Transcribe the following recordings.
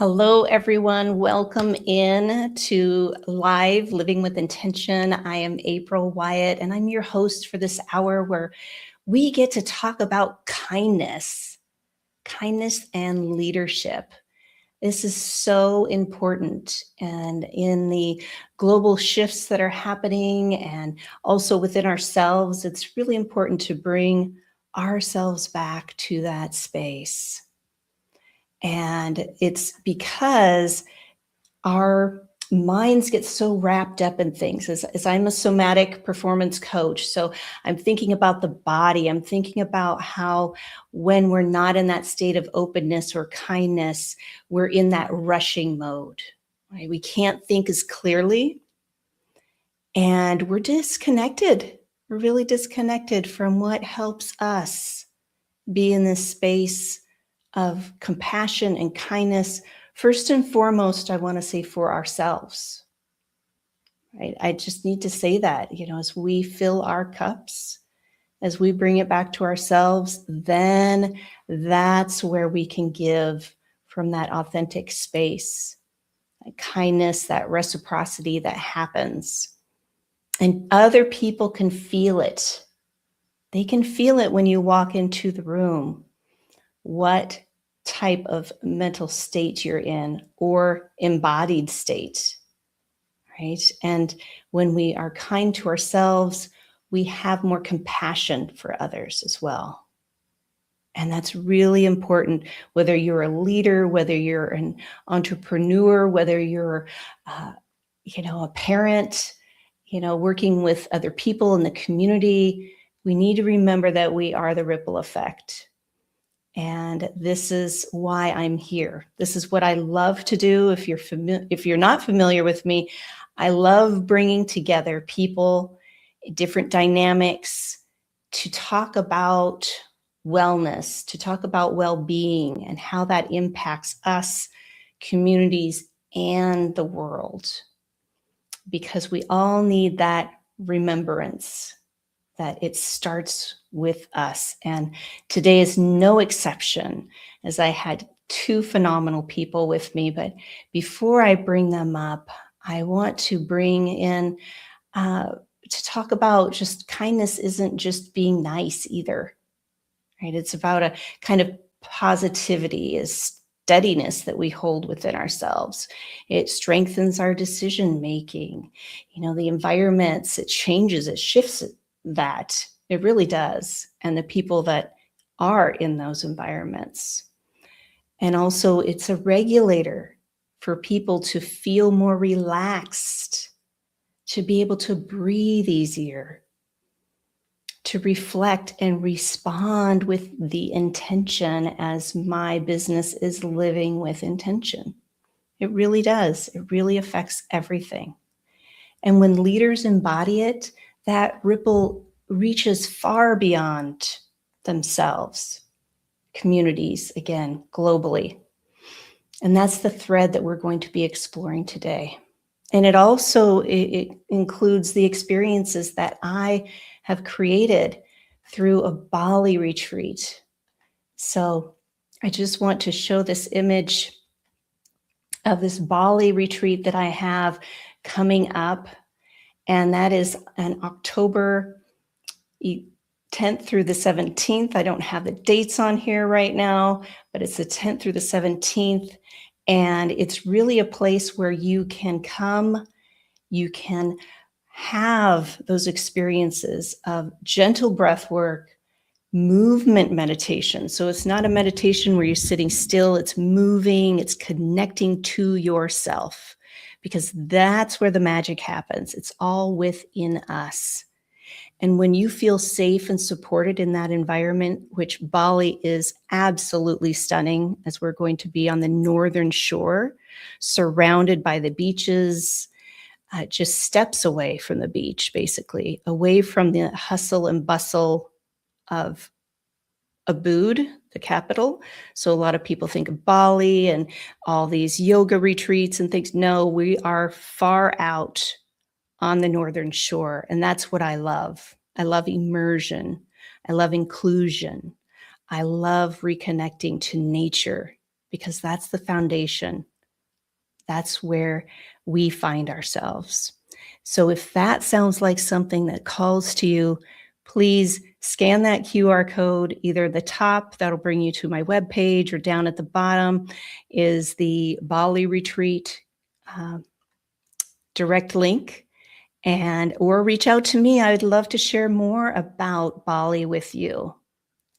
Hello, everyone. Welcome in to Live Living with Intention. I am April Wyatt, and I'm your host for this hour where we get to talk about kindness and leadership. This is so important. And in the global shifts that are happening and also within ourselves, it's really important to bring ourselves back to that space. And it's because our minds get so wrapped up in things. As I'm a somatic performance coach, so I'm thinking about the body. I'm thinking about how when we're not in that state of openness or kindness, we're in that rushing mode, right? We can't think as clearly and we're disconnected. We're really disconnected from what helps us be in this space of compassion and kindness. First and foremost, I want to say for ourselves, right? I just need to say that, as we fill our cups, as we bring it back to ourselves, then that's where we can give from that authentic space, that kindness, that reciprocity that happens. And other people can feel it. They can feel it when you walk into the room. What type of mental state you're in or embodied state, right? And when we are kind to ourselves, we have more compassion for others as well. And that's really important, whether you're a leader, whether you're an entrepreneur, whether you're, a parent, working with other people in the community. We need to remember that we are the ripple effect. And this is why I'm here. This is what I love to do. If you're not familiar with me, I love bringing together people, different dynamics to talk about wellness, to talk about well-being and how that impacts us, communities, and the world. Because we all need that remembrance that it starts with us. And today is no exception, as I had two phenomenal people with me. But before I bring them up, I want to bring in to talk about just kindness isn't just being nice either, right? It's about a kind of positivity, a steadiness that we hold within ourselves. It strengthens our decision making. The environments, it changes, it shifts that. It really does. And the people that are in those environments. And also it's a regulator for people to feel more relaxed, to be able to breathe easier, to reflect and respond with the intention, as my business is living with intention. It really does. It really affects everything. And when leaders embody it, that ripple reaches far beyond themselves, communities, again, globally. And that's the thread that we're going to be exploring today. And it also it includes the experiences that I have created through a Bali retreat. So I just want to show this image of this Bali retreat that I have coming up. And that is on October 10th through the 17th. I don't have the dates on here right now, but it's the 10th through the 17th. And it's really a place where you can come, you can have those experiences of gentle breath work, movement meditation. So it's not a meditation where you're sitting still, it's moving, it's connecting to yourself, because that's where the magic happens. It's all within us. And when you feel safe and supported in that environment, which Bali is absolutely stunning, as we're going to be on the northern shore, surrounded by the beaches, just steps away from the beach, basically, away from the hustle and bustle of Ubud, the capital. So a lot of people think of Bali and all these yoga retreats and things. No, we are far out on the northern shore. And that's what I love. I love immersion. I love inclusion. I love reconnecting to nature, because that's the foundation that's where we find ourselves. So if that sounds like something that calls to you, please scan that QR code, either the top, that'll bring you to my webpage, or down at the bottom is the Bali retreat direct link, or reach out to me. I would love to share more about Bali with you.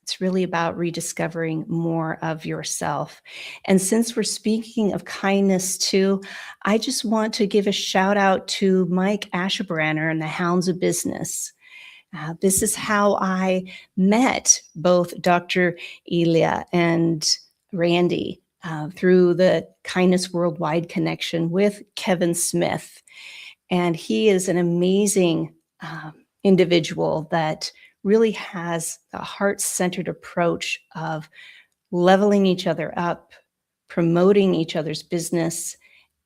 It's really about rediscovering more of yourself. And since we're speaking of kindness too, I just want to give a shout out to Mike Ashebrander and the Hounds of Business. This is how I met both Dr. Elia and Randy through the Kindness Worldwide connection with Kevin Smith. And he is an amazing individual that really has a heart-centered approach of leveling each other up, promoting each other's business,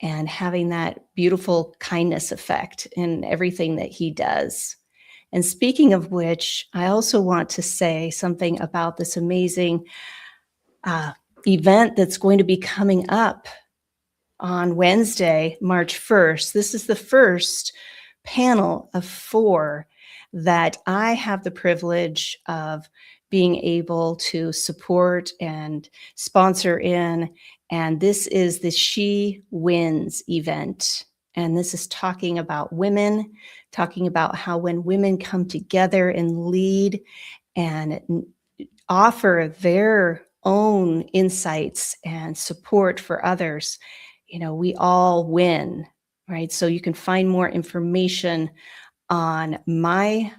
and having that beautiful kindness effect in everything that he does. And speaking of which, I also want to say something about this amazing event that's going to be coming up on Wednesday, March 1st. This is the first panel of 4 that I have the privilege of being able to support and sponsor in. And this is the She Wins event. And this is talking about women, talking about how when women come together and lead and offer their own insights and support for others, we all win, right? So you can find more information on my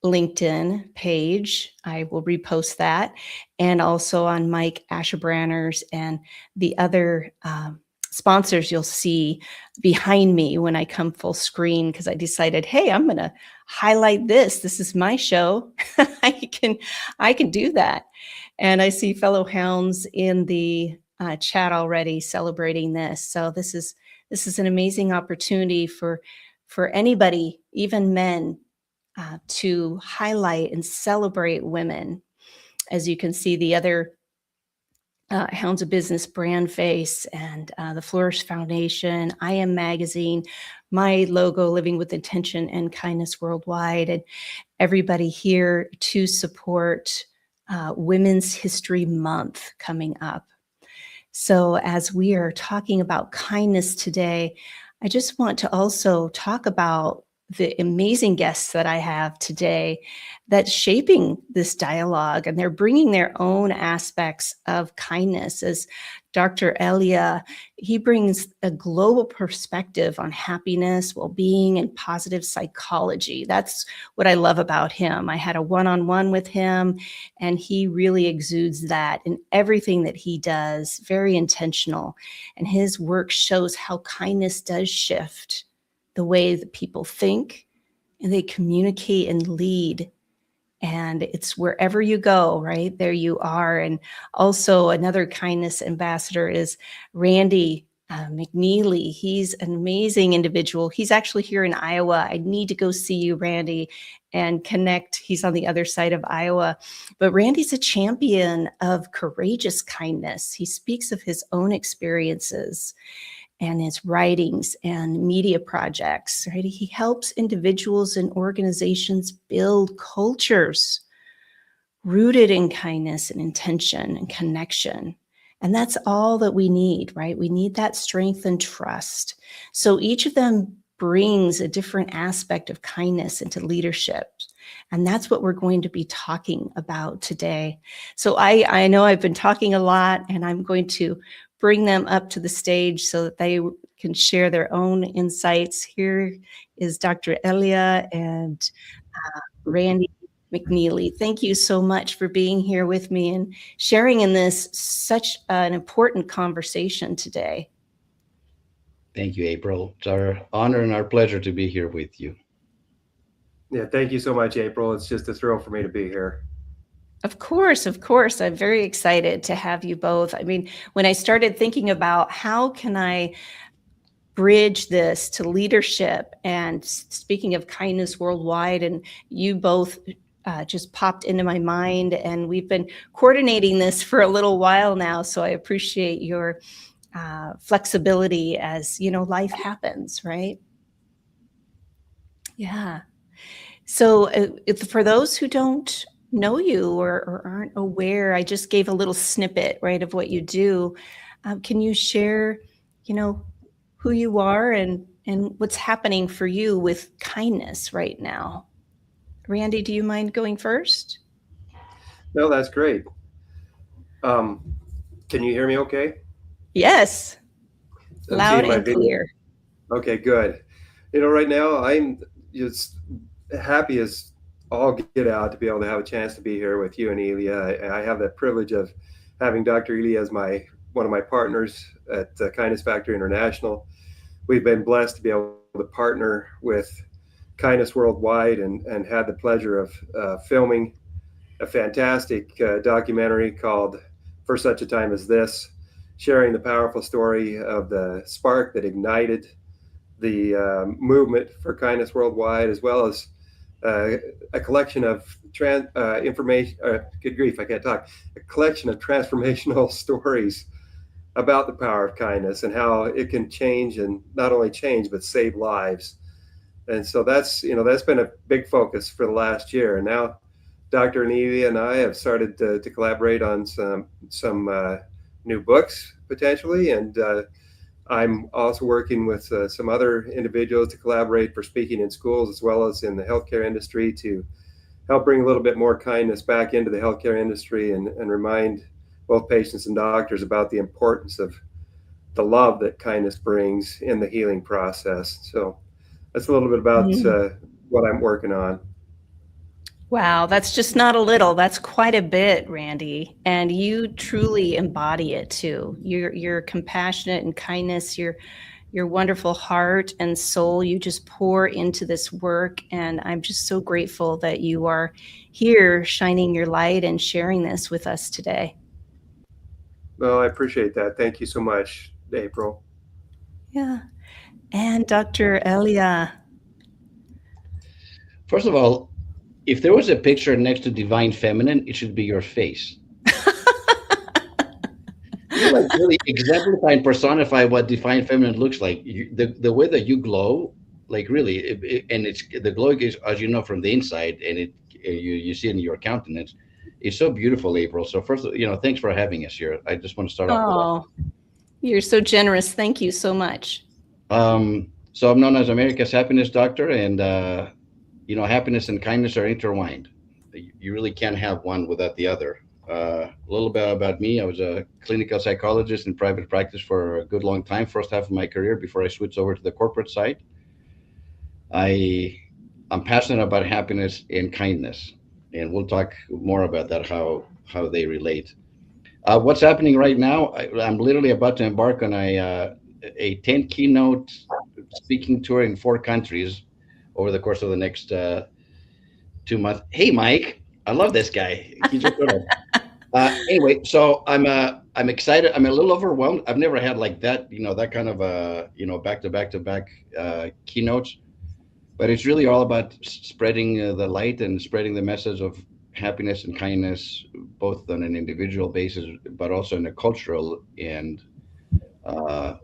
LinkedIn page. I will repost that, and also on Mike Ashebraner's and the other sponsors you'll see behind me when I come full screen, because I decided, hey, I'm going to highlight this. This is my show. I can do that. And I see fellow hounds in the chat already celebrating this. So this is an amazing opportunity for anybody, even men, to highlight and celebrate women. As you can see, the other Hounds of Business brand face and the Flourish Foundation, I Am Magazine, my logo, Living with Intention and Kindness Worldwide, and everybody here to support Women's History Month coming up. So as we are talking about kindness today, I just want to also talk about the amazing guests that I have today that's shaping this dialogue, and they're bringing their own aspects of kindness. As Dr. Elia, he brings a global perspective on happiness, well-being, and positive psychology. That's what I love about him. I had a one-on-one with him, and he really exudes that in everything that he does, very intentional. And his work shows how kindness does shift the way that people think, and they communicate and lead. And it's wherever you go, right? There you are. And also another kindness ambassador is Randy McNeely. He's an amazing individual. He's actually here in Iowa. I need to go see you, Randy, and connect. He's on the other side of Iowa. But Randy's a champion of courageous kindness. He speaks of his own experiences and his writings and media projects, right? He helps individuals and organizations build cultures rooted in kindness and intention and connection. And that's all that we need, right? We need that strength and trust. So each of them brings a different aspect of kindness into leadership. And that's what we're going to be talking about today. So I know I've been talking a lot, and I'm going to bring them up to the stage so that they can share their own insights. Here is Dr. Elia and Randy McNeely. Thank you so much for being here with me and sharing in this such an important conversation today. Thank you, April. It's our honor and our pleasure to be here with you. Yeah, thank you so much, April. It's just a thrill for me to be here. Of course, of course. I'm very excited to have you both. I mean, when I started thinking about how can I bridge this to leadership, and speaking of kindness worldwide, and you both just popped into my mind, and we've been coordinating this for a little while now. So I appreciate your flexibility as, life happens, right? Yeah. So, for those who don't know you or aren't aware, I just gave a little snippet, right, of what you do. Can you share, you know, who you are and what's happening for you with kindness right now? Randy, do you mind going first? No, that's great. Um, can you hear me okay? Yes, I'm loud seeing my and video. clear. Okay, good. Right now I'm just happy as all get out to be able to have a chance to be here with you and Elia. I have the privilege of having Dr. Elia as one of my partners at Kindness Factory International. We've been blessed to be able to partner with Kindness Worldwide and had the pleasure of filming a fantastic documentary called For Such a Time as This, sharing the powerful story of the spark that ignited the movement for kindness worldwide, as well as a collection of information. Good grief, I can't talk. A collection of transformational stories about the power of kindness and how it can change, and not only change but save lives. And so that's been a big focus for the last year. And now Dr. Anelia and I have started to collaborate on some new books potentially, and I'm also working with some other individuals to collaborate for speaking in schools as well as in the healthcare industry to help bring a little bit more kindness back into the healthcare industry and remind both patients and doctors about the importance of the love that kindness brings in the healing process. So that's a little bit about Mm. what I'm working on. Wow, that's just not a little. That's quite a bit, Randy. And you truly embody it too. Your compassionate and kindness, your wonderful heart and soul, you just pour into this work. And I'm just so grateful that you are here shining your light and sharing this with us today. Well, I appreciate that. Thank you so much, April. Yeah. And Dr. Elia. First of all, if there was a picture next to Divine Feminine, it should be your face. You like really exemplify and personify what Divine Feminine looks like. The way that you glow, like really, and it's the glow is, as you know, from the inside, and you see it in your countenance. It's so beautiful, April. So first, thanks for having us here. I just want to start off with that. Oh, you're so generous. Thank you so much. So I'm known as America's happiness doctor, and happiness and kindness are intertwined. You really can't have one without the other. A little bit about me. I was a clinical psychologist in private practice for a good long time, first half of my career before I switched over to the corporate side. I'm passionate about happiness and kindness, and we'll talk more about that, how they relate. What's happening right now? I'm literally about to embark on a 10 keynote speaking tour in 4 countries over the course of the next 2 months. Hey, Mike, I love this guy. He just sort of anyway, so I'm excited. I'm a little overwhelmed. I've never had like that, that kind of back to back to back keynotes. But it's really all about spreading the light and spreading the message of happiness and kindness, both on an individual basis, but also in a cultural and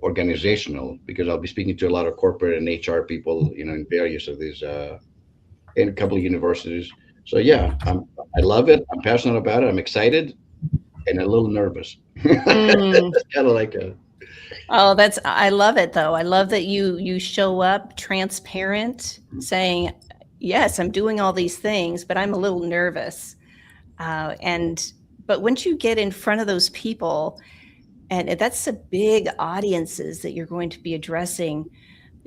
organizational. Because I'll be speaking to a lot of corporate and HR people, in various of these, in a couple of universities. So yeah, I love it. I'm passionate about it. I'm excited and a little nervous. Mm. It's kind of like a. Oh, I love it though. I love that you show up transparent, saying, yes, I'm doing all these things, but I'm a little nervous. But once you get in front of those people, and that's the big audiences that you're going to be addressing,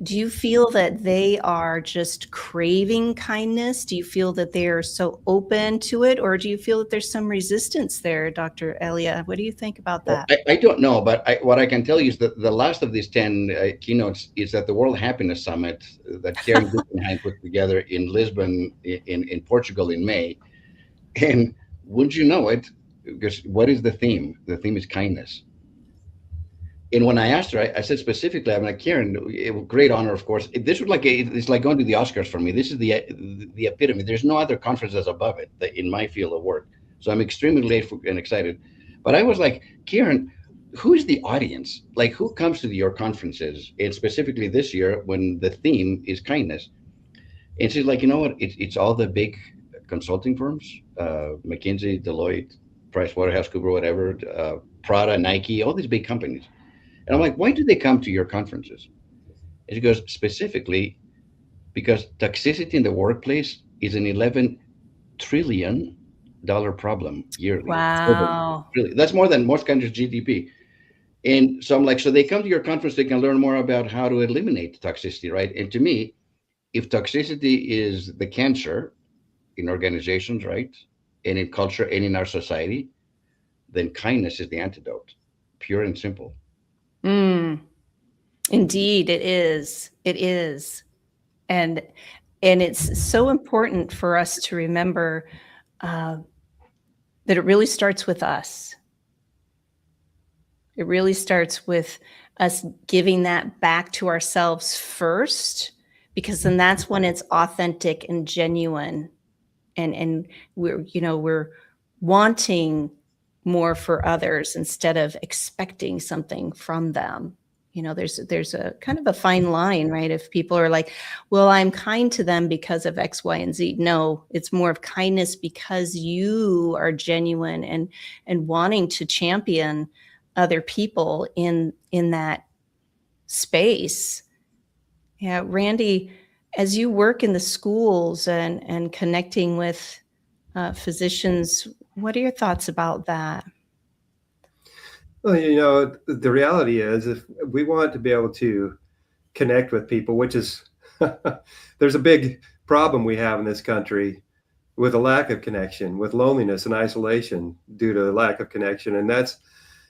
do you feel that they are just craving kindness? Do you feel that they are so open to it? Or do you feel that there's some resistance there, Dr. Elia? What do you think about that? I don't know, but what I can tell you is that the last of these 10 keynotes is at the World Happiness Summit that Karen Guggenheim put together in Lisbon, in Portugal in May. And wouldn't you know it, because what is the theme? The theme is kindness. And when I asked her, I said specifically, I'm like, Karen, great honor, of course. This was it's like going to the Oscars for me. This is the epitome. There's no other conference that's above it in my field of work. So I'm extremely grateful and excited. But I was like, Karen, who is the audience? Like, who comes to your conferences? And specifically this year, when the theme is kindness, and she's like, you know what? It's all the big consulting firms, McKinsey, Deloitte, PricewaterhouseCoopers, whatever, Prada, Nike, all these big companies. And I'm like, why do they come to your conferences? And she goes, specifically because toxicity in the workplace is an $11 trillion problem yearly. Wow. Really, that's more than most countries' GDP. And so I'm like, so they come to your conference, they can learn more about how to eliminate toxicity, right? And to me, if toxicity is the cancer in organizations, right, and in culture and in our society, then kindness is the antidote, pure and simple. Mm, indeed, it is. It is. And it's so important for us to remember uh, that it really starts with us. It really starts with us giving that back to ourselves first, because then that's when it's authentic and genuine, and we're wanting more for others instead of expecting something from them. There's a kind of a fine line, right? If people are like, well, I'm kind to them because of X, Y, and Z. No, it's more of kindness because you are genuine and wanting to champion other people in that space. Yeah, Randy, as you work in the schools and connecting with physicians, what are your thoughts about that? Well, the reality is, if we want to be able to connect with people, which is there's a big problem we have in this country with a lack of connection, with loneliness and isolation due to lack of connection. And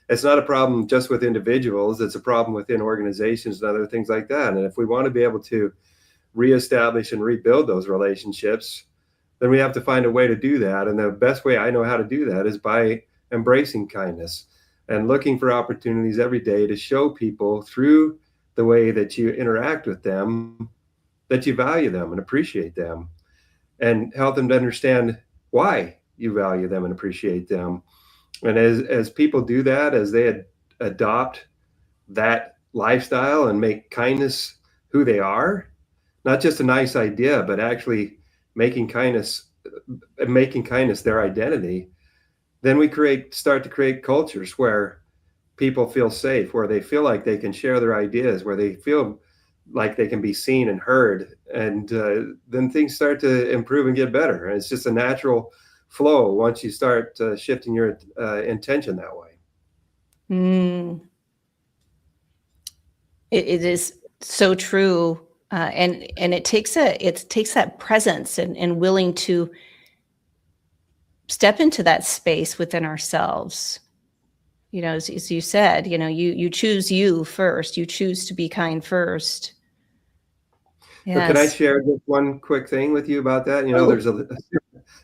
it's not a problem just with individuals, it's a problem within organizations and other things like that. And if we want to be able to reestablish and rebuild those relationships, then we have to find a way to do that. And the best way I know how to do that is by embracing kindness and looking for opportunities every day to show people through the way that you interact with them that you value them and appreciate them, and help them to understand why you value them and appreciate them. And as people do that, as they adopt that lifestyle and make kindness who they are, not just a nice idea, but actually making kindness their identity, then we start to create cultures where people feel safe, where they feel like they can share their ideas, where they feel like they can be seen and heard, and then things start to improve and get better. And it's just a natural flow once you start shifting your intention that way. Mm. It is so true, and it takes that presence and willing to step into that space within ourselves. As you said, you choose you first. You choose to be kind first. So can I Yes. share just one quick thing with you about that? Oh, There's a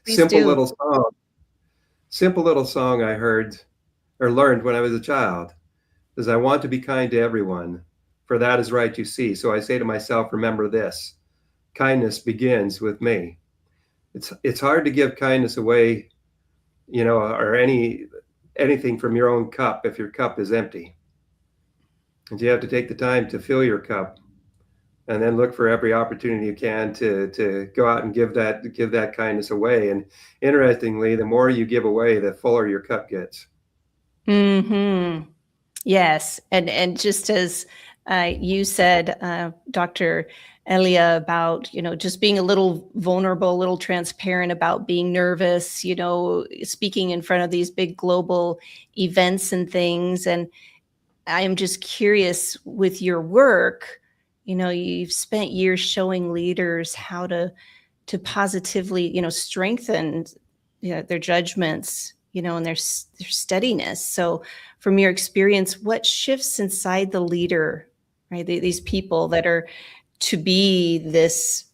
please simple do. little song I heard or learned when I was a child. Is, I want to be kind to everyone, for that is right, you see. So I say to myself, remember this: kindness begins with me. It's hard to give kindness away, or anything from your own cup if your cup is empty. And you have to take the time to fill your cup, and then look for every opportunity you can to go out and give that kindness away. And interestingly, the more you give away, the fuller your cup gets. Mm-hmm. Yes, and just as you said, Dr. Elia, about just being a little vulnerable, a little transparent about being nervous, speaking in front of these big global events and things. And I am just curious, with your work, you've spent years showing leaders how to positively, strengthen, their judgments, and their steadiness. So from your experience, what shifts inside the leader, right? These people that are to be this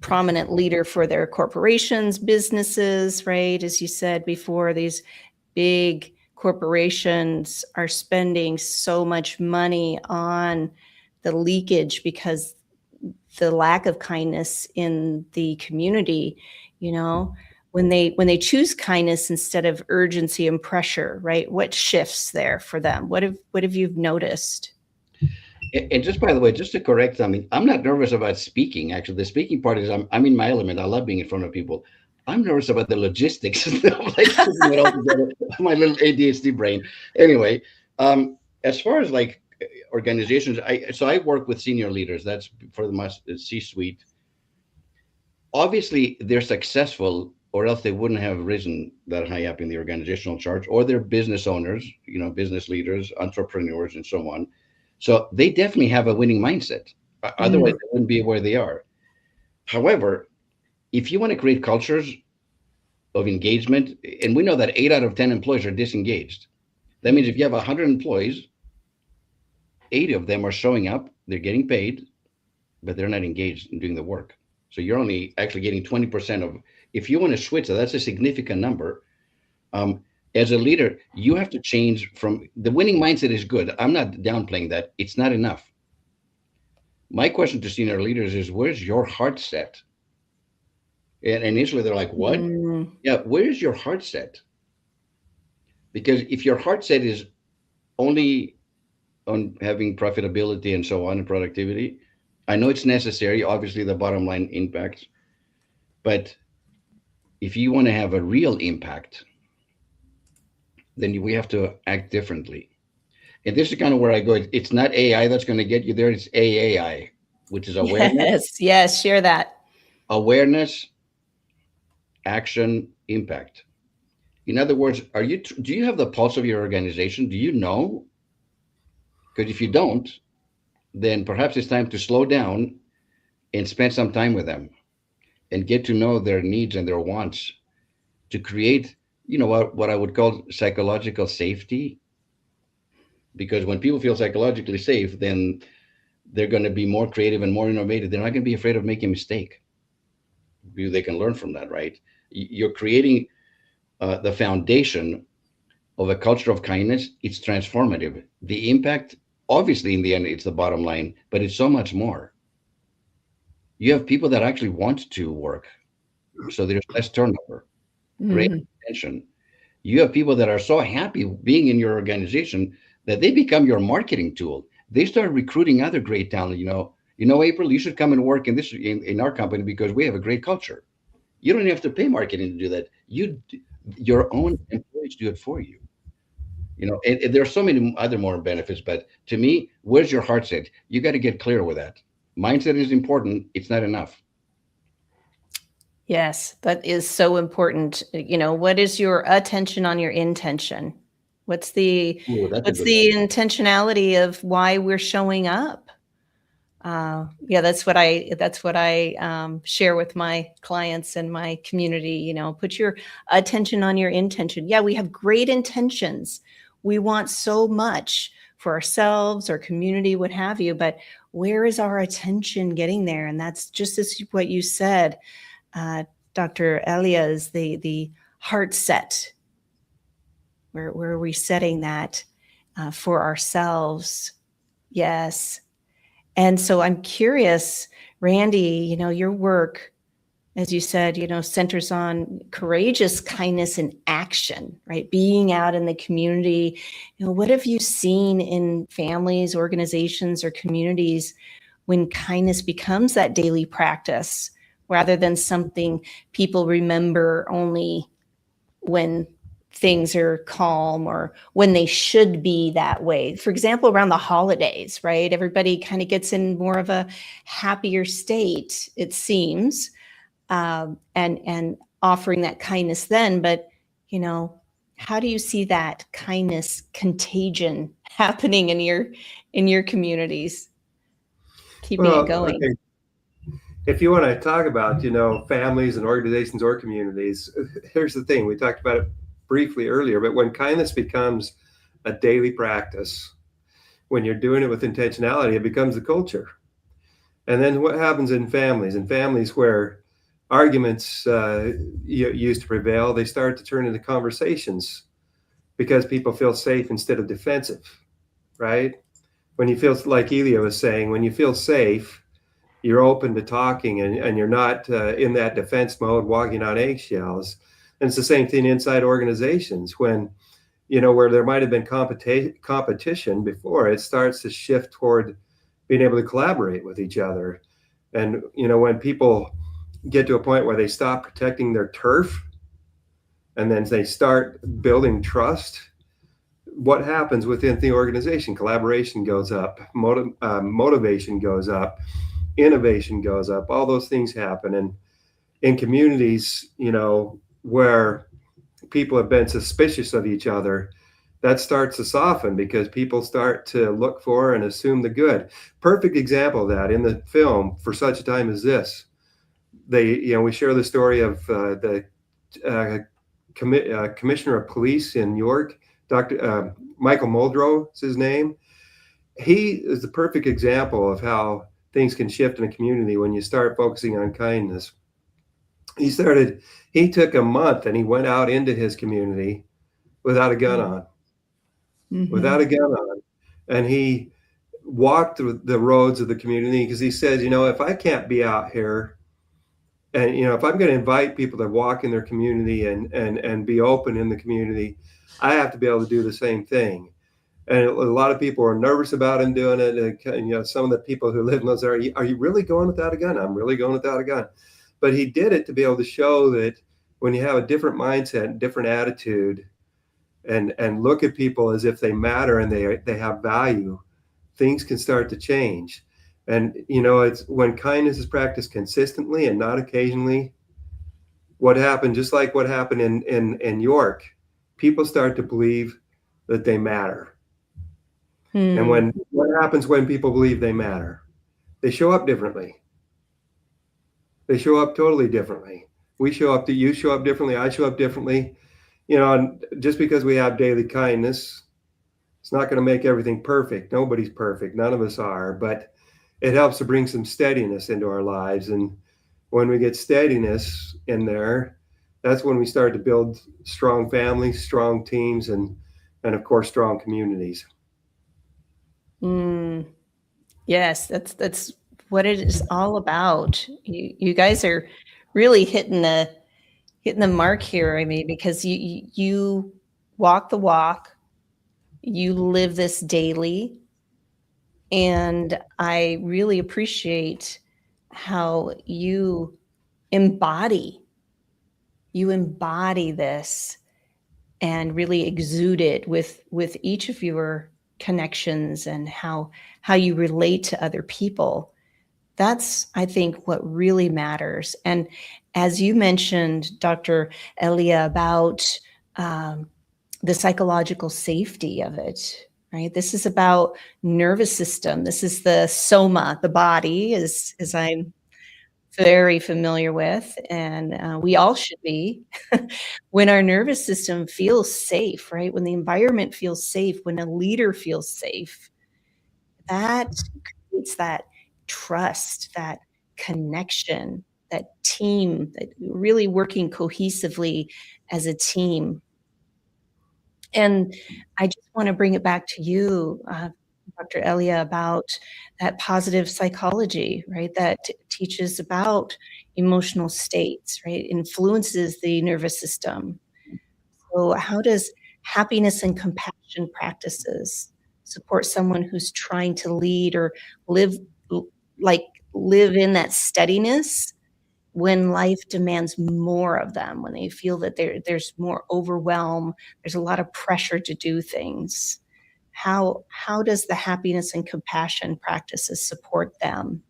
prominent leader for their corporations, businesses, right? As you said before, these big corporations are spending so much money on the leakage because the lack of kindness in the community, you know. when they choose kindness instead of urgency and pressure, right? What shifts there for them? What have you noticed? And just by the way, just to correct, I mean, I'm not nervous about speaking. Actually, the speaking part is I'm in my element. I love being in front of people. I'm nervous about the logistics. I'm like putting it all together, my little ADHD brain. Anyway, as far as like organizations, I work with senior leaders. That's for the C-suite. Obviously, they're successful, or else they wouldn't have risen that high up in the organizational chart. Or they're business owners, business leaders, entrepreneurs, and so on. So they definitely have a winning mindset. Otherwise, they wouldn't be where they are. However, if you want to create cultures of engagement, and we know that 8 out of 10 employees are disengaged. That means if you have 100 employees, 80 of them are showing up, they're getting paid, but they're not engaged in doing the work. So you're only actually getting 20% of, if you want to switch, so that's a significant number. As a leader, you have to change from, the winning mindset is good. I'm not downplaying that. It's not enough. My question to senior leaders is, where's your heart set? And initially they're like, what? Yeah, where's your heart set? Because if your heart set is only on having profitability and so on and productivity, I know it's necessary. Obviously, the bottom line impacts. But if you want to have a real impact, then we have to act differently. And this is kind of where I go. It's not AI that's going to get you there. It's AAI, which is awareness. Yes, share that. Awareness, action, impact. In other words, do you have the pulse of your organization? Do you know? Because if you don't, then perhaps it's time to slow down and spend some time with them and get to know their needs and their wants to create, what I would call psychological safety. Because when people feel psychologically safe, then they're going to be more creative and more innovative. They're not going to be afraid of making a mistake. They can learn from that, right? You're creating the foundation of a culture of kindness. It's transformative. The impact, obviously, in the end, it's the bottom line, but it's so much more. You have people that actually want to work, so there's less turnover, great retention. You have people that are so happy being in your organization that they become your marketing tool. They start recruiting other great talent. April, you should come and work in our company because we have a great culture. You don't have to pay marketing to do that. Your own employees do it for you. And there are so many other more benefits, but to me, where's your heart set? You got to get clear with that. Mindset is important. It's not enough. Yes, that is so important. What is your attention on your intention? What's the intentionality of why we're showing up? That's what I share with my clients and my community. Put your attention on your intention. Yeah, we have great intentions. We want so much for ourselves, our community, what have you. But where is our attention getting there? And that's just as what you said, Dr. Elia, is the heart set. Where are we setting that for ourselves? Yes. And so I'm curious, Randy, your work, as you said, centers on courageous kindness and action, right? Being out in the community. What have you seen in families, organizations, or communities when kindness becomes that daily practice rather than something people remember only when things are calm or when they should be that way? For example, around the holidays, right? Everybody kind of gets in more of a happier state, it seems, and offering that kindness then. But, how do you see that kindness contagion happening in your communities? Keeping it going. Okay. If you want to talk about, families and organizations or communities, here's the thing. We talked about it briefly earlier, but when kindness becomes a daily practice, when you're doing it with intentionality, it becomes a culture. And then what happens in families where arguments used to prevail, they start to turn into conversations because people feel safe instead of defensive, right? When you feel, like Elia was saying, when you feel safe, you're open to talking, and you're not in that defense mode, walking on eggshells. And it's the same thing inside organizations. When, where there might have been competition before, it starts to shift toward being able to collaborate with each other. And, when people get to a point where they stop protecting their turf and then they start building trust, what happens within the organization? Collaboration goes up, motivation goes up, innovation goes up, all those things happen. And in communities, where people have been suspicious of each other, that starts to soften because people start to look for and assume the good. Perfect example of that in the film, For Such a Time as This. We share the story of the commissioner of police in New York, Dr. Michael Muldrow is his name. He is the perfect example of how things can shift in a community when you start focusing on kindness. He took a month and he went out into his community without a gun on, without a gun on. And he walked through the roads of the community because he says, if I can't be out here and, if I'm going to invite people to walk in their community and be open in the community, I have to be able to do the same thing. And a lot of people are nervous about him doing it. And, some of the people who live in those areas, are you really going without a gun? I'm really going without a gun. But he did it to be able to show that when you have a different mindset, different attitude, and look at people as if they matter and they have value, things can start to change. And, it's when kindness is practiced consistently and not occasionally, what happened, just like what happened in York, people start to believe that they matter. And what happens when people believe they matter? They show up differently. They show up totally differently. You show up differently. I show up differently. And just because we have daily kindness, it's not going to make everything perfect. Nobody's perfect. None of us are. But it helps to bring some steadiness into our lives. And when we get steadiness in there, that's when we start to build strong families, strong teams, and of course, strong communities. Yes, that's what it is all about. You guys are really hitting the mark here. I mean, because you walk the walk, you live this daily, and I really appreciate how you embody this and really exude it with each of your connections and how you relate to other people. That's, I think, what really matters. And as you mentioned, Dr. Elia, about the psychological safety of it, right? This is about nervous system. This is the soma, the body, as I'm very familiar with, and we all should be. When our nervous system feels safe, right? When the environment feels safe, when a leader feels safe, that creates that trust, that connection, that team, that really working cohesively as a team. And I just want to bring it back to you, Dr. Elia, about that positive psychology, right? That teaches about emotional states, right? Influences the nervous system. So how does happiness and compassion practices support someone who's trying to lead or live in that steadiness when life demands more of them, when they feel that there's more overwhelm, there's a lot of pressure to do things? How does the happiness and compassion practices support them?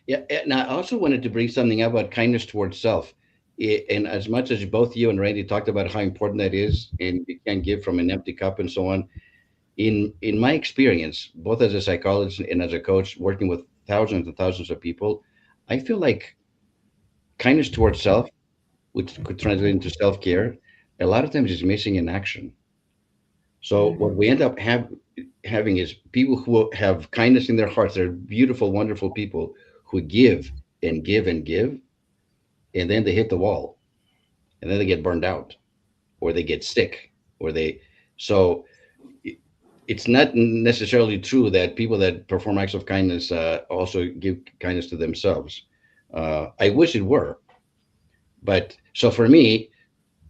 Yeah, and I also wanted to bring something up about kindness towards self. And as much as both you and Randy talked about how important that is, and you can't give from an empty cup and so on, in my experience, both as a psychologist and as a coach, working with thousands and thousands of people, I feel like kindness towards self, which could translate into self-care, a lot of times is missing in action. So what we end up having is people who have kindness in their hearts. They're beautiful, wonderful people who give and give and give, and then they hit the wall, and then they get burned out, or they get sick, or they. So it's not necessarily true that people that perform acts of kindness also give kindness to themselves. I wish it were, but so for me,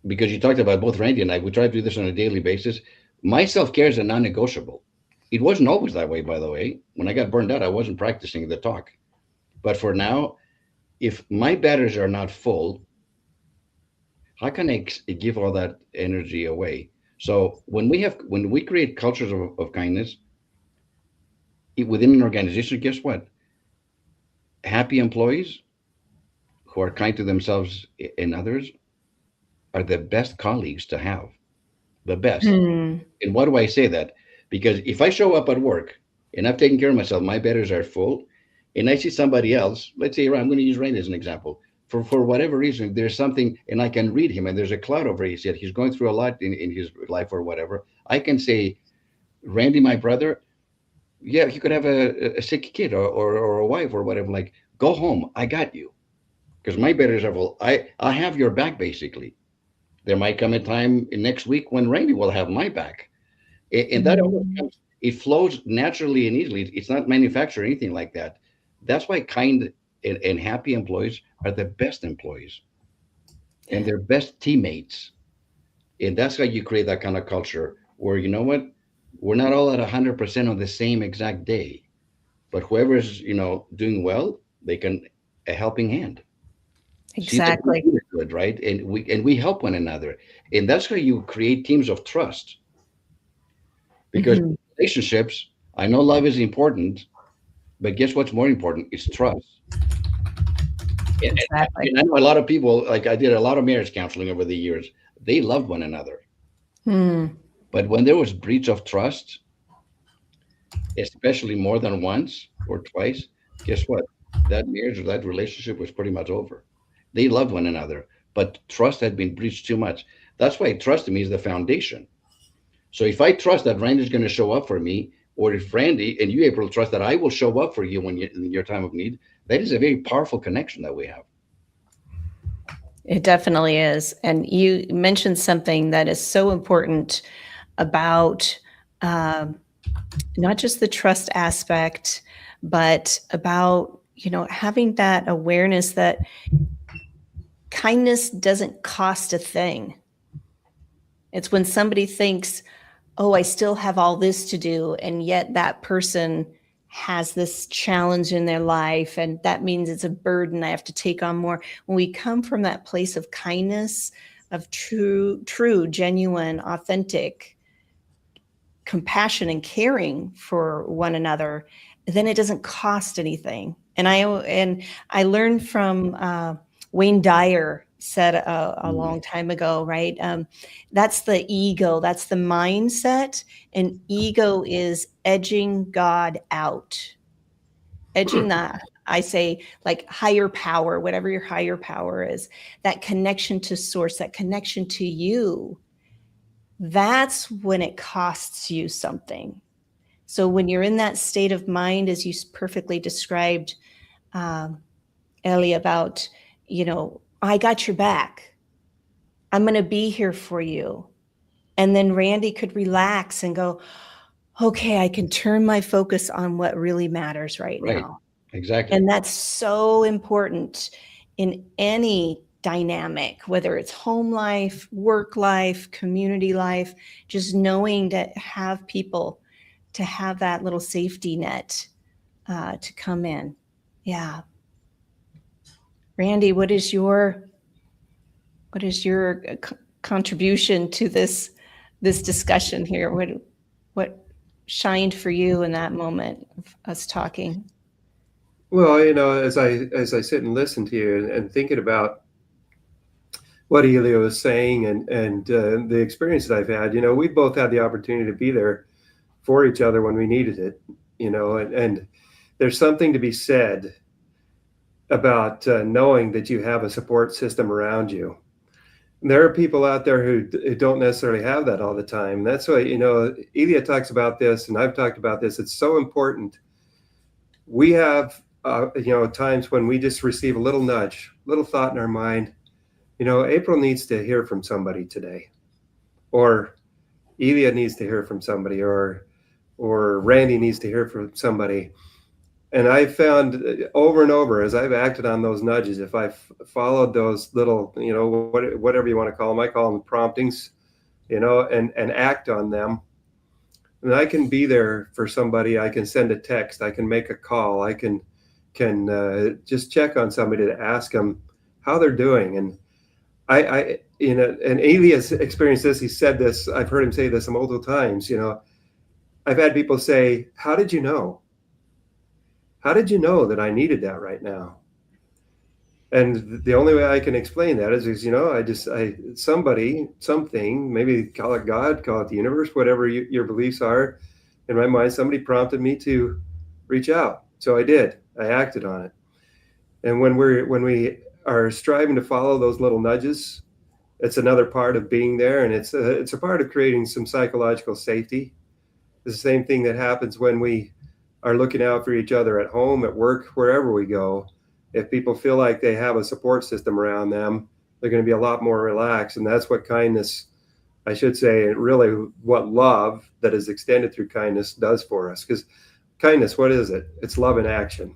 because you talked about both Randy and I, we try to do this on a daily basis. My self care is a non negotiable. It wasn't always that way, by the way. When I got burned out, I wasn't practicing the talk. But for now, if my batteries are not full, how can I give all that energy away? So when we create cultures of kindness within an organization, guess what? Happy employees who are kind to themselves and others are the best colleagues to have, the best. Hmm. And why do I say that? Because if I show up at work and I've taken care of myself, my batteries are full, and I see somebody else, let's say I'm going to use Rain as an example. For whatever reason, there's something, and I can read him, and there's a cloud over his head. He's going through a lot in his life or whatever. I can say, Randy, my brother, yeah, he could have a sick kid or a wife or whatever. Like, go home. I got you. Because my batteries are full. I have your back, basically. There might come a time next week when Randy will have my back. And that always Hmm. comes, it flows naturally and easily. It's not manufactured or anything like that. That's why kind and happy employees are the best employees and their best teammates. And that's how you create that kind of culture where, you know what, we're not all at 100% on the same exact day, but whoever is, doing well, they can a helping hand. See that we Exactly. do good, right? And we help one another. And that's how you create teams of trust. Because Hmm. relationships, I know love is important, but guess what's more important? It's trust. Exactly. And I know a lot of people, like I did a lot of marriage counseling over the years, they loved one another. Hmm. But when there was breach of trust, especially more than once or twice, guess what? That marriage or that relationship was pretty much over. They loved one another, but trust had been breached too much. That's why trust to me is the foundation. So if I trust that Randy's going to show up for me, or if Randy and you, April, trust that I will show up for you when you in your time of need, that is a very powerful connection that we have. It definitely is. And you mentioned something that is so important about um, not just the trust aspect, but about, having that awareness that kindness doesn't cost a thing. It's when somebody thinks, oh, I still have all this to do, and yet that person has this challenge in their life, and that means it's a burden I have to take on more. When we come from that place of kindness, of true, genuine, authentic compassion and caring for one another, then it doesn't cost anything. And I learned from Wayne Dyer said a Mm, long time ago, right? That's the ego, that's the mindset, and ego is edging God out, edging that. I say like higher power, whatever your higher power is, that connection to source, that connection to you. That's when it costs you something. So when you're in that state of mind, as you perfectly described, um, Ellie, about, I got your back. I'm going to be here for you. And then Randy could relax and go, okay, I can turn my focus on what really matters right right. now. Exactly. And that's so important in any dynamic, whether it's home life, work life, community life, just knowing to have people, to have that little safety net to come in. Yeah. Randy, what is your contribution to this discussion here? What shined for you in that moment of us talking? Well, as I sit and listen to you and thinking about what Elio was saying and the experience that I've had, we both had the opportunity to be there for each other when we needed it, and there's something to be said about knowing that you have a support system around you. There are people out there who don't necessarily have that all the time. That's why, Elia talks about this, and I've talked about this. It's so important. We have, times when we just receive a little nudge, little thought in our mind. April needs to hear from somebody today, or Elia needs to hear from somebody, or or Randy needs to hear from somebody. And I found over and over as I've acted on those nudges, if I followed those little, whatever you want to call them, I call them promptings, and act on them, and I can be there for somebody. I can send a text. I can make a call. I can just check on somebody to ask them how they're doing. And and Elias experienced this. He said this. I've heard him say this multiple times. I've had people say, "How did you know? How did you know that I needed that right now?" And the only way I can explain that is something, maybe call it God, call it the universe, whatever your beliefs are. In my mind, somebody prompted me to reach out. So I did. I acted on it. And when we are striving to follow those little nudges, it's another part of being there, and it's a part of creating some psychological safety. It's the same thing that happens when we are looking out for each other at home, at work, wherever we go. If people feel like they have a support system around them, they're going to be a lot more relaxed. And that's what kindness, I should say, really what love that is extended through kindness does for us. Because kindness, what is it? It's love in action.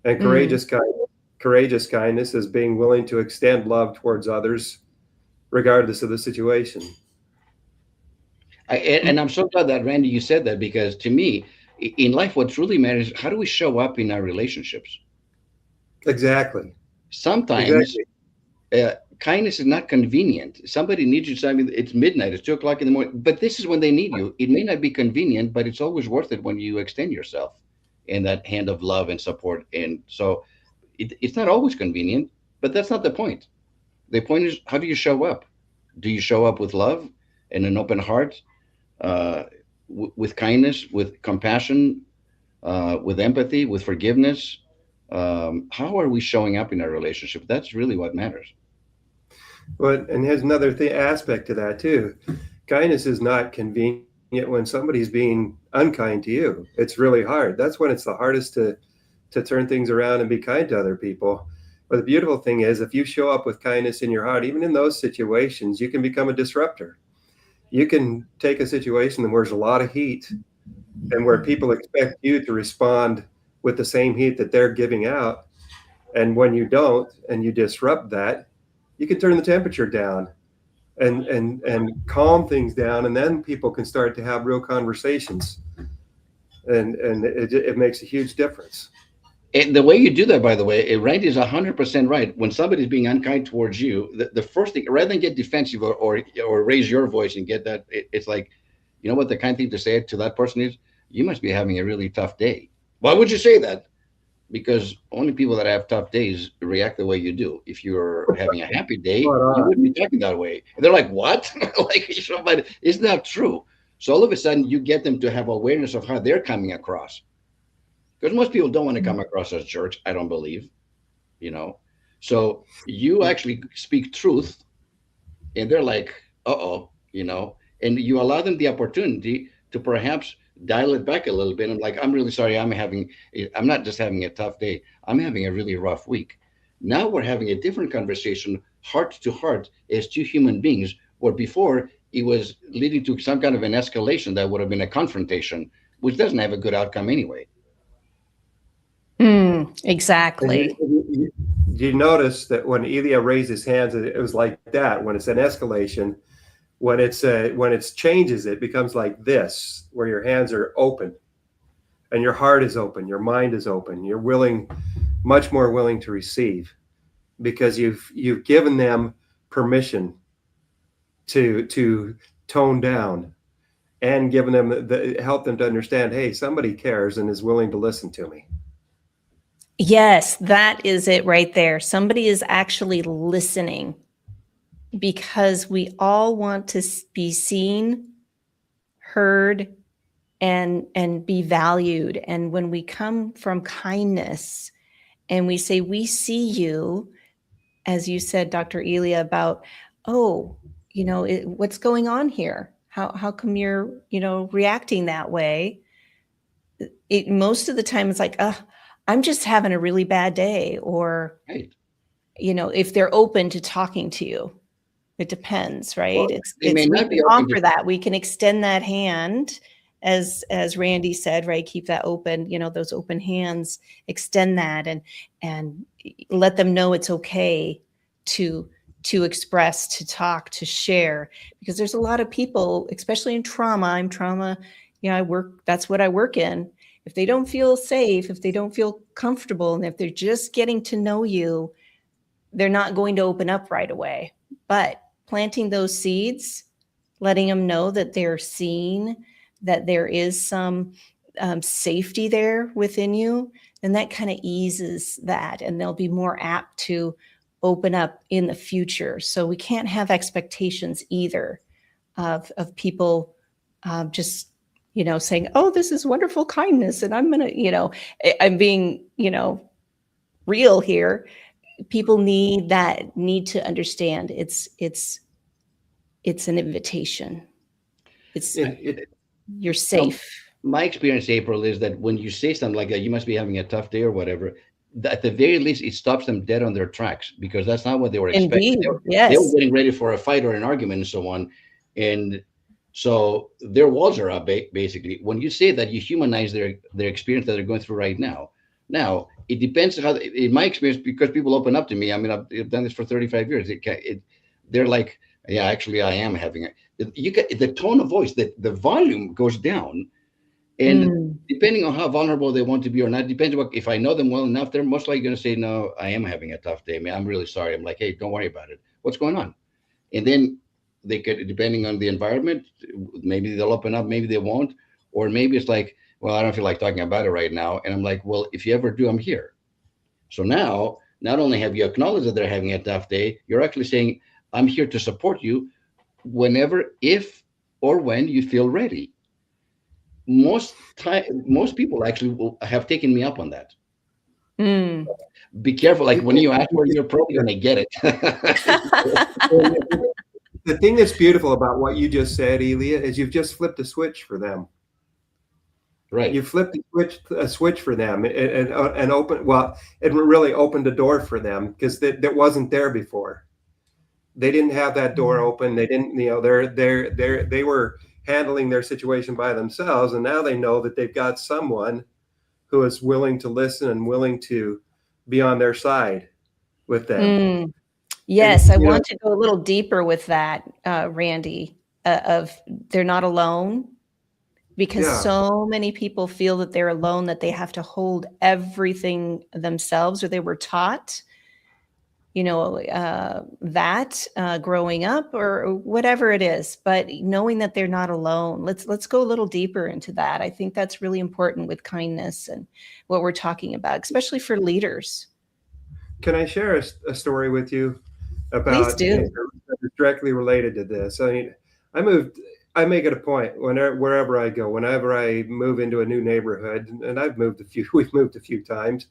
And courageous kindness is being willing to extend love towards others, regardless of the situation. And I'm so glad that, Randy, you said that, because to me, in life, what really matters is how do we show up in our relationships? Exactly. Sometimes kindness is not convenient. Somebody needs you. I mean, it's midnight. It's 2 o'clock in the morning. But this is when they need you. It may not be convenient, but it's always worth it when you extend yourself in that hand of love and support. And so it's not always convenient, but that's not the point. The point is, how do you show up? Do you show up with love and an open heart, with kindness, with compassion, with empathy, with forgiveness? How are we showing up in our relationship? That's really what matters. Well, and here's another aspect to that too. Kindness is not convenient when somebody's being unkind to you. It's really hard. That's when it's the hardest to turn things around and be kind to other people. But the beautiful thing is, if you show up with kindness in your heart, even in those situations, you can become a disruptor. You can take a situation where there's a lot of heat and where people expect you to respond with the same heat that they're giving out. And when you don't, and you disrupt that, you can turn the temperature down and calm things down. And then people can start to have real conversations. And it makes a huge difference. And the way you do that, by the way, Randy is 100% right. When somebody's being unkind towards you, the first thing, rather than get defensive or raise your voice and get that, it's like, you know what the kind thing to say to that person is? You must be having a really tough day. Why would you say that? Because only people that have tough days react the way you do. If you're having a happy day, you wouldn't be talking that way. And they're like, what? Like, but it's not true. So all of a sudden, you get them to have awareness of how they're coming across. Because most people don't want to come across as jerks, I don't believe, So you actually speak truth, and they're like, uh-oh, and you allow them the opportunity to perhaps dial it back a little bit. I'm like, I'm really sorry. I'm not just having a tough day. I'm having a really rough week. Now we're having a different conversation, heart to heart, as two human beings, where before it was leading to some kind of an escalation that would have been a confrontation, which doesn't have a good outcome anyway. Exactly. You notice that when Elia raised his hands, it was like that. When it's an escalation, when it's changes, it becomes like this, where your hands are open and your heart is open, your mind is open. You're much more willing to receive, because you've given them permission to tone down, and given them help them to understand, hey, somebody cares and is willing to listen to me. Yes, that is it right there. Somebody is actually listening, because we all want to be seen, heard, and be valued. And when we come from kindness and we say, we see you, as you said, Dr. Elia, about, what's going on here? How come you're, reacting that way? Most of the time it's like, I'm just having a really bad day. Or, right. If they're open to talking to you, it depends, right? Well, we can offer that. We can extend that hand as Randy said, right, keep that open, those open hands, extend that, and let them know it's okay to express, to talk, to share, because there's a lot of people, especially in trauma. I'm trauma, that's what I work in. If they don't feel safe, if they don't feel comfortable, and if they're just getting to know you, they're not going to open up right away. But planting those seeds, letting them know that they're seen, that there is some safety there within you, then that kind of eases that, and they'll be more apt to open up in the future. So we can't have expectations either of people just saying, oh, this is wonderful kindness, and I'm gonna, I'm being real here. People need to understand it's an invitation. You're safe. My experience, April, is that when you say something like that, you must be having a tough day or whatever, at the very least, it stops them dead on their tracks, because that's not what they were expecting. Indeed, They were getting ready for a fight or an argument and so on. And so their walls are up, basically. When you say that, you humanize their experience that they're going through right now. Now, it depends how, in my experience, because people open up to me. I mean, I've done this for 35 years. They're like, yeah, actually, I am having it. You get the tone of voice, the volume goes down. And depending on how vulnerable they want to be or not, depends on if I know them well enough, they're most likely going to say, no, I am having a tough day, man. I'm really sorry. I'm like, hey, don't worry about it. What's going on? And then they could, depending on the environment, maybe they'll open up, maybe they won't. Or maybe it's like, well, I don't feel like talking about it right now. And I'm like, well, if you ever do, I'm here. So now, not only have you acknowledged that they're having a tough day, you're actually saying, I'm here to support you whenever, if, or when you feel ready. Most people actually will have taken me up on that. Be careful. Like when you ask where you're probably going to get it. The thing that's beautiful about what you just said, Elia, is you've just flipped a switch for them. Right. You flipped a switch for them and open. Well, it really opened a door for them, because that wasn't there before. They didn't have that door open. They didn't, they were handling their situation by themselves, and now they know that they've got someone who is willing to listen and willing to be on their side with them. Yes, I want to go a little deeper with that, Randy, of they're not alone, because so many people feel that they're alone, that they have to hold everything themselves, or they were taught that growing up or whatever it is, but knowing that they're not alone. Let's go a little deeper into that. I think that's really important with kindness and what we're talking about, especially for leaders. Can I share a story with you Please do. Directly related to this? I mean, I make it a point wherever I go, whenever I move into a new neighborhood, and we've moved a few times.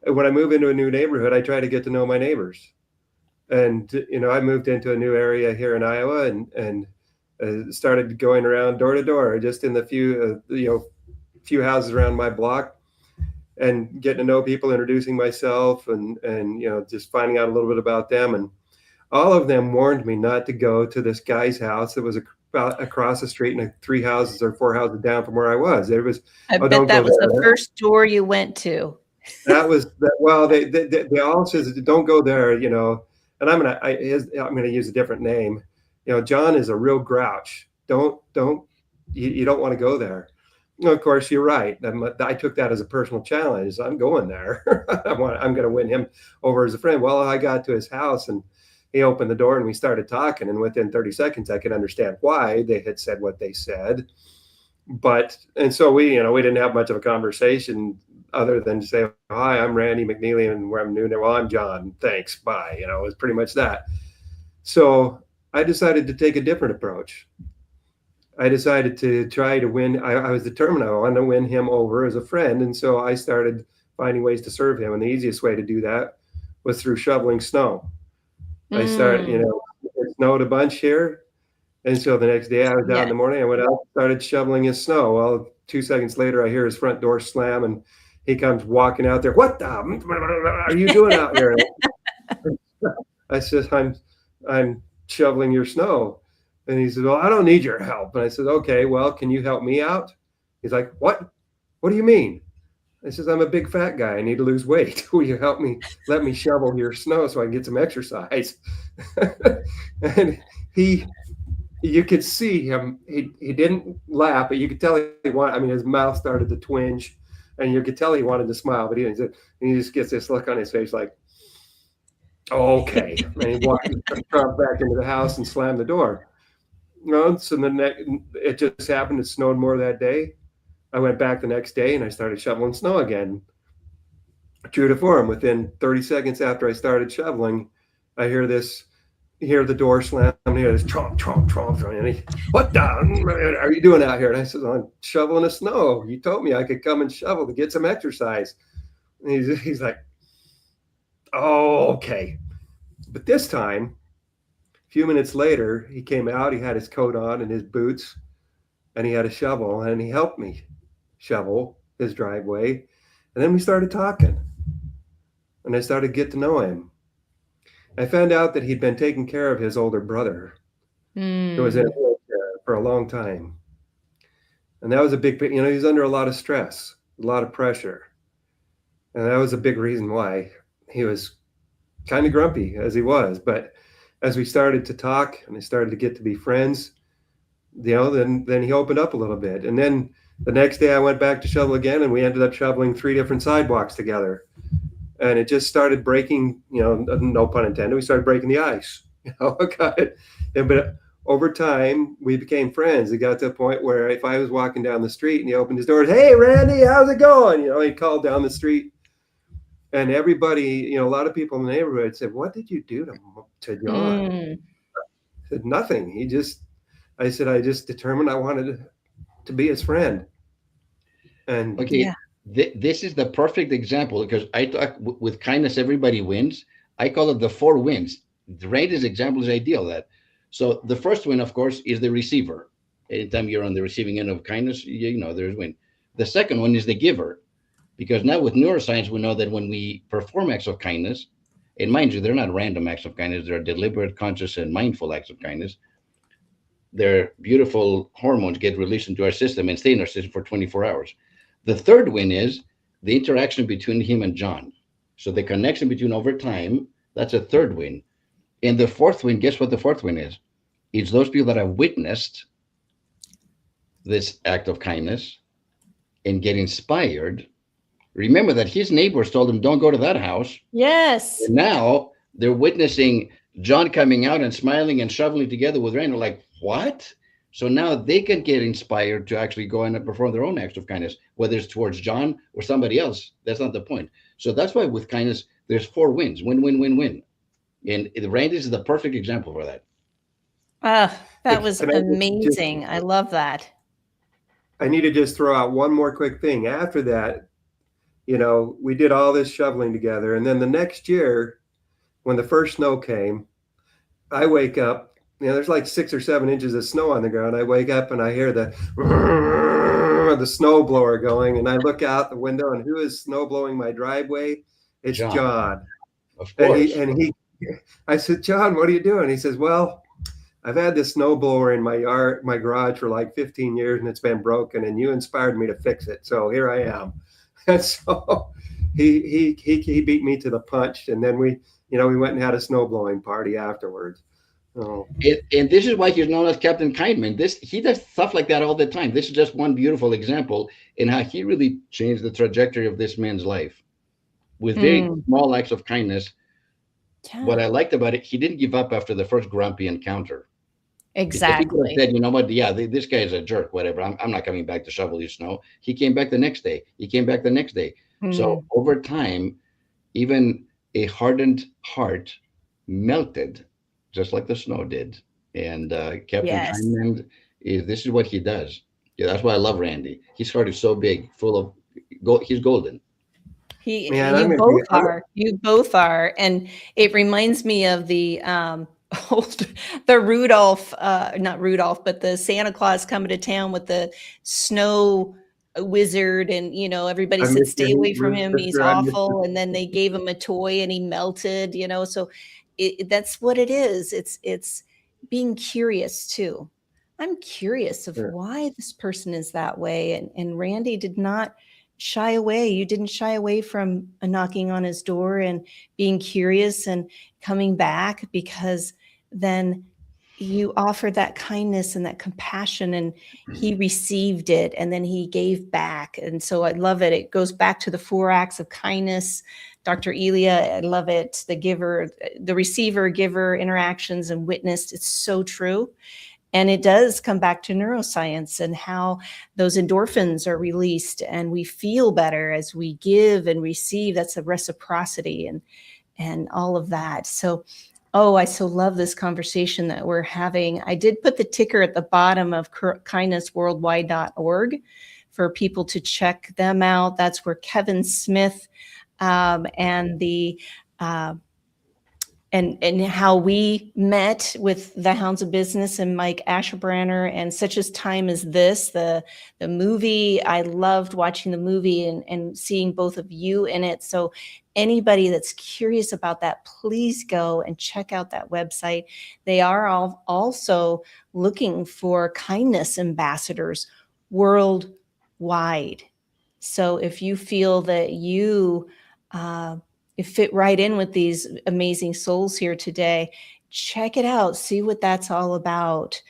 When I move into a new neighborhood, I try to get to know my neighbors. And, I moved into a new area here in Iowa and started going around door to door, just in the few houses around my block, and getting to know people, introducing myself and just finding out a little bit about them. And all of them warned me not to go to this guy's house that was across the street and 3 houses or 4 houses down from where I was. It was, I bet that was the first door you went to. That was well. They all says don't go there, and I'm gonna use a different name. John is a real grouch. You don't want to go there. Of course, you're right. I took that as a personal challenge. I'm going there. I'm gonna win him over as a friend. Well, I got to his house and he opened the door and we started talking. And within 30 seconds, I could understand why they had said what they said. And so we didn't have much of a conversation, other than to say, hi, I'm Randy McNeely, and where I'm new there. Well, I'm John. Thanks. Bye. It was pretty much that. So I decided to take a different approach. I decided to try to win. I was determined I wanted to win him over as a friend. And so I started finding ways to serve him. And the easiest way to do that was through shoveling snow. I started, it snowed a bunch here. And so the next day I was out in the morning, I went out and started shoveling his snow. Well, 2 seconds later, I hear his front door slam and he comes walking out there. What the are you doing out here? I said, I'm shoveling your snow. And he said, well, I don't need your help. And I said, okay, well, can you help me out? He's like, what? What do you mean? I says, I'm a big fat guy. I need to lose weight. Will you help me? Let me shovel your snow so I can get some exercise. And you could see him. He didn't laugh, but you could tell he wanted. I mean, his mouth started to twinge, and you could tell he wanted to smile, but he didn't. And he just gets this look on his face, like, oh, okay. And he walked back into the house and slammed the door. So it just happened. It snowed more that day. I went back the next day and I started shoveling snow again. True to form, within 30 seconds after I started shoveling, I hear the door slam, and hear this tromp, tromp, tromp. And what the are you doing out here? And I said, I'm shoveling the snow. You told me I could come and shovel to get some exercise. And he's like, oh, okay. But this time, a few minutes later, he came out, he had his coat on and his boots, and he had a shovel, and he helped me shovel his driveway. And then we started talking, and I started to get to know him. I found out that he'd been taking care of his older brother who was in a wheelchair for a long time. And that was a big, he was under a lot of stress, a lot of pressure. And that was a big reason why he was kind of grumpy as he was. But as we started to talk and I started to get to be friends, then he opened up a little bit. And then the next day I went back to shovel again, and we ended up shoveling 3 different sidewalks together. And it just started breaking, no pun intended, we started breaking the ice. Got it. But over time, we became friends. It got to a point where if I was walking down the street and he opened his doors, hey, Randy, how's it going? He called down the street. And everybody, a lot of people in the neighborhood said, what did you do to John? I said, nothing. I said, I just determined I wanted to be his friend. And okay, yeah. This is the perfect example, because I talk with kindness, everybody wins. I call it the 4 wins. Randy's example is ideal. That so the first win, of course, is the receiver. Anytime you're on the receiving end of kindness, there's win. The second one is the giver, because now with neuroscience we know that when we perform acts of kindness, and mind you, they're not random acts of kindness, they're deliberate, conscious, and mindful acts of kindness. Their beautiful hormones get released into our system and stay in our system for 24 hours. The third win is the interaction between him and John. So the connection between over time, that's a third win. And the fourth win, guess what the fourth win is? It's those people that have witnessed this act of kindness and get inspired. Remember that his neighbors told him, don't go to that house. Yes. And now they're witnessing John coming out and smiling and shoveling together with Randall, like, what? So now they can get inspired to actually go and perform their own acts of kindness, whether it's towards John or somebody else. That's not the point. So that's why with kindness, there's 4 wins, win, win, win, win. And Randy is the perfect example for that. That was amazing. I love that. I need to just throw out one more quick thing. After that, we did all this shoveling together. And then the next year, when the first snow came, I wake up, there's like 6 or 7 inches of snow on the ground. I wake up and I hear the snow blower going, and I look out the window, and who is snow blowing my driveway? It's John. Of course. I said, John, what are you doing? He says, well, I've had this snow blower in my garage for like 15 years, and it's been broken, and you inspired me to fix it. So here I am. And so he beat me to the punch, and then we went and had a snow blowing party afterwards. Oh. And this is why he's known as Captain Kindman. He does stuff like that all the time. This is just one beautiful example in how he really changed the trajectory of this man's life with very small acts of kindness. Yeah. What I liked about it, he didn't give up after the first grumpy encounter. Exactly. He said, you know what? Yeah, this guy is a jerk. Whatever. I'm not coming back to shovel your snow. He came back the next day. So over time, even a hardened heart melted, just like the snow did. And Captain Kindman this is what he does. Yeah, that's why I love Randy. His heart is so big, full of he's golden. You both are. And it reminds me of the Rudolph, not Rudolph, but the Santa Claus coming to town with the snow wizard, and everybody said stay away from him, he's awful, and then they gave him a toy and he melted, so that's what it is. It's being curious too. I'm curious of Sure. why this person is that way. And Randy did not shy away. You didn't shy away from knocking on his door and being curious and coming back, because then you offered that kindness and that compassion, and he received it, and then he gave back. And so I love it. It goes back to the 4 acts of kindness. Dr. Elia, I love it. The giver, the receiver, giver interactions and witnessed. It's so true. And it does come back to neuroscience and how those endorphins are released and we feel better as we give and receive. That's a reciprocity and all of that. So, oh, I so love this conversation that we're having. I did put the ticker at the bottom of kindnessworldwide.org for people to check them out. That's where Kevin Smith and the and how we met with the Hounds of Business and Mike Asherbranner and Such as Time as This, the movie. I loved watching the movie and seeing both of you in it. So anybody that's curious about that, please go and check out that website. They are all also looking for kindness ambassadors worldwide. So if you feel that you fit right in with these amazing souls here today, check it out, see what that's all about,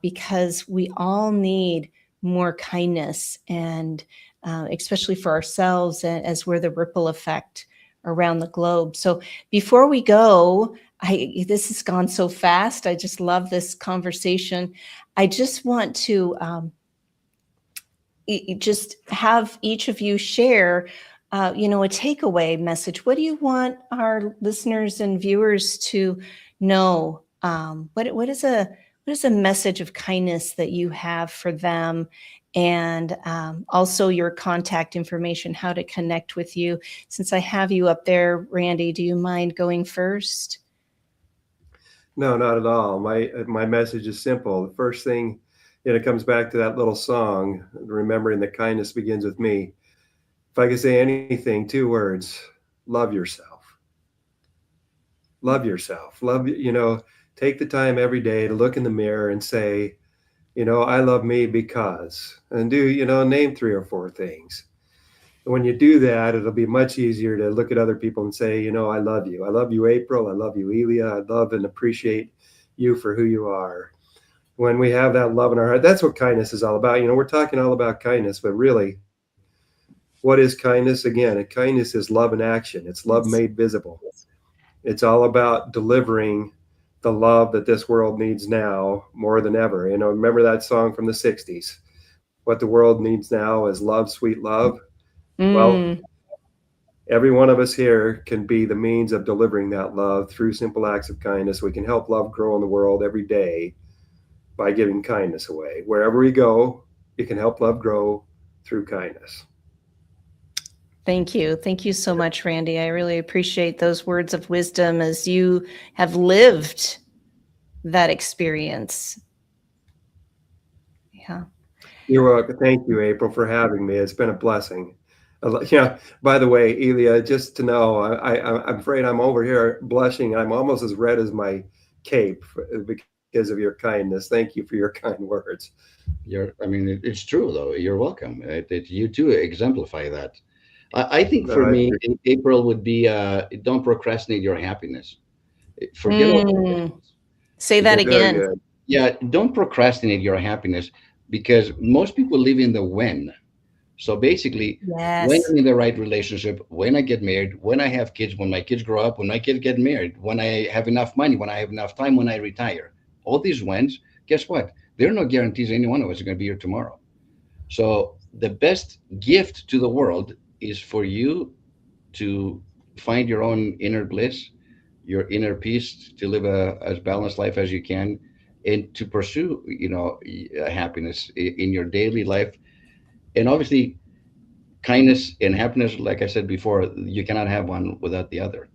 because we all need more kindness, and especially for ourselves, as we're the ripple effect around the globe. So before we go, this has gone so fast. I just love this conversation. I just want to just have each of you share a takeaway message. What do you want our listeners and viewers to know? What is a message of kindness that you have for them? And also your contact information, how to connect with you. Since I have you up there, Randy, do you mind going first? No, not at all. My message is simple. The first thing, it comes back to that little song, remembering that kindness begins with me. If I could say anything, 2 words: love yourself. Love yourself. Take the time every day to look in the mirror and say, I love me because, and name 3 or 4 things. And when you do that, it'll be much easier to look at other people and say, I love you. I love you, April. I love you, Elia. I love and appreciate you for who you are. When we have that love in our heart, that's what kindness is all about. We're talking all about kindness, but really, what is kindness? Again, kindness is love in action. It's love made visible. It's all about delivering the love that this world needs now more than ever. Remember that song from the 60s? What the world needs now is love, sweet love. Well, every one of us here can be the means of delivering that love through simple acts of kindness. We can help love grow in the world every day by giving kindness away. Wherever we go, it can help love grow through kindness. Thank you. Thank you so much, Randy. I really appreciate those words of wisdom as you have lived that experience. Yeah. You're welcome. Thank you, April, for having me. It's been a blessing. By the way, Elia, just to know, I'm afraid I'm over here blushing. I'm almost as red as my cape because of your kindness. Thank you for your kind words. It's true though. You're welcome. You too exemplify that. I think for I me, agree. April would be don't procrastinate your happiness. Forget all the else. Say that Because, Very again. good. yeah, don't procrastinate your happiness, because most people live in the when. So basically, when Yes. I'm in the right relationship, when I get married, when I have kids, when my kids grow up, when my kids get married, when I have enough money, when I have enough time, when I retire, all these whens, guess what? There are no guarantees any one of us is going to be here tomorrow. So the best gift to the world is for you to find your own inner bliss, your inner peace, to live as balanced life as you can, and to pursue, happiness in your daily life. And obviously, kindness and happiness, like I said before, you cannot have one without the other.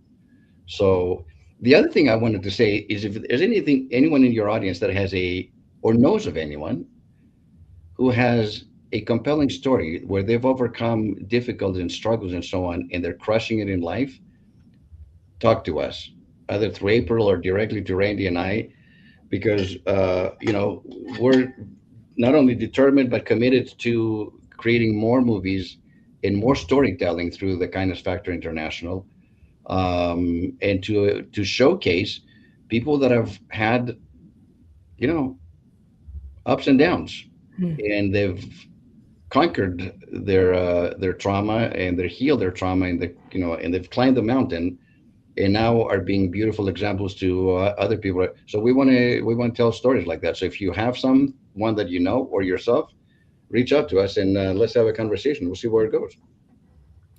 So the other thing I wanted to say is, if there's anyone in your audience that has or knows of anyone who has a compelling story where they've overcome difficulties and struggles and so on, and they're crushing it in life, talk to us, either through April or directly to Randy and I. because we're not only determined but committed to creating more movies and more storytelling through the Kindness Factor International, and to showcase people that have had ups and downs, Hmm. and they've conquered their trauma, and they healed their trauma, and and they've climbed the mountain, and now are being beautiful examples to other people. So we want to tell stories like that. So if you have someone that you know or yourself, reach out to us, and let's have a conversation. We'll see where it goes.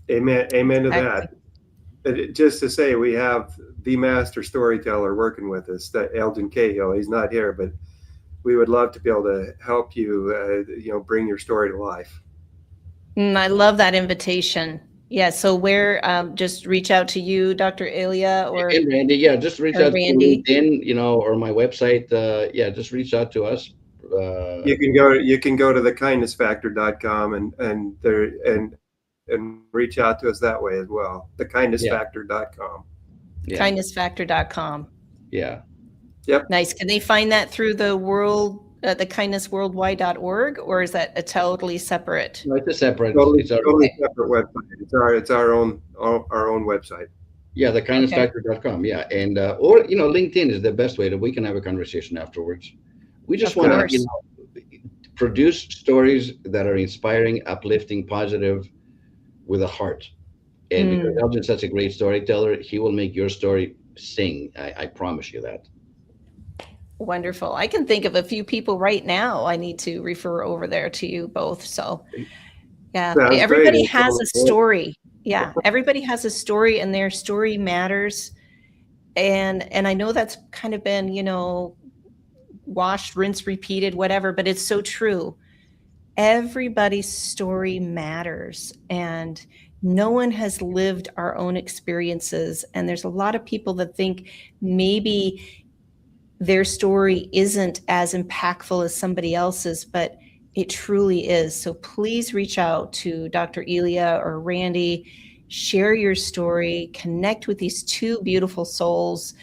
Amen. Amen to Exactly. that. Just to say, we have the master storyteller working with us, that Elgin Cahill. He's not here, but we would love to be able to help you, bring your story to life. I love that invitation. Yeah. So where, just reach out to you, Dr. Ilya, And Randy, yeah, just reach or out to Randy. LinkedIn, or my website. Yeah, just reach out to us. You can go to thekindnessfactor.com and reach out to us that way as well. Yeah, Thekindnessfactor.com. yeah, Kindnessfactor.com. yeah. Yep. Nice. Can they find that through the kindnessworldwide.org, or is that a totally separate? No, it's a separate. Totally, It's our totally separate website. It's our own website. Yeah, the Okay. kindnessfactor.com. Yeah, and or LinkedIn is the best way that we can have a conversation afterwards. We just Of want to course. produce stories that are inspiring, uplifting, positive, with a heart. And because Mm, Elgin's such a great storyteller, he will make your story sing. I promise you that. wonderful. I can think of a few people right now I need to refer over there to you both. So yeah, Sounds great. everybody And has so, a story. Yeah, everybody has a story, and their story matters. And I know that's kind of been, washed, rinse, repeated, whatever, but it's so true. Everybody's story matters, and no one has lived our own experiences. And there's a lot of people that think maybe their story isn't as impactful as somebody else's, but it truly is. So please reach out to Dr. Ilya or Randy, share your story, connect with these two beautiful souls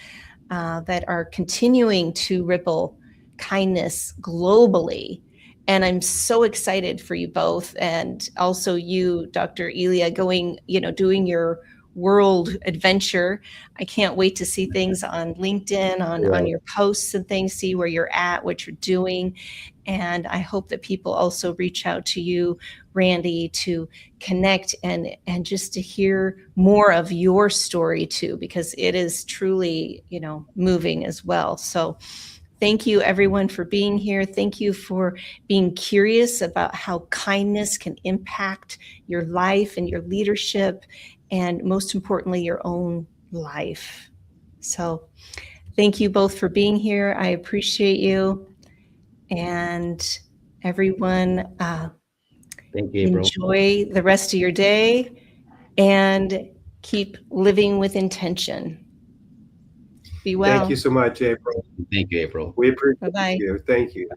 that are continuing to ripple kindness globally. And I'm so excited for you both. And also you, Dr. Ilya, doing your world adventure. I can't wait to see things on LinkedIn, on Right. your posts and things, see where you're at, what you're doing. And I hope that people also reach out to you, Randy, to connect and just to hear more of your story too, because it is truly, moving as well. So thank you everyone for being here. Thank you for being curious about how kindness can impact your life and your leadership, and most importantly, your own life. So thank you both for being here. I appreciate you. And everyone, Thank you, April. enjoy the rest of your day and keep living with intention. Be thank you well. so much, April. Thank you, April. We appreciate Bye-bye. you. Thank you.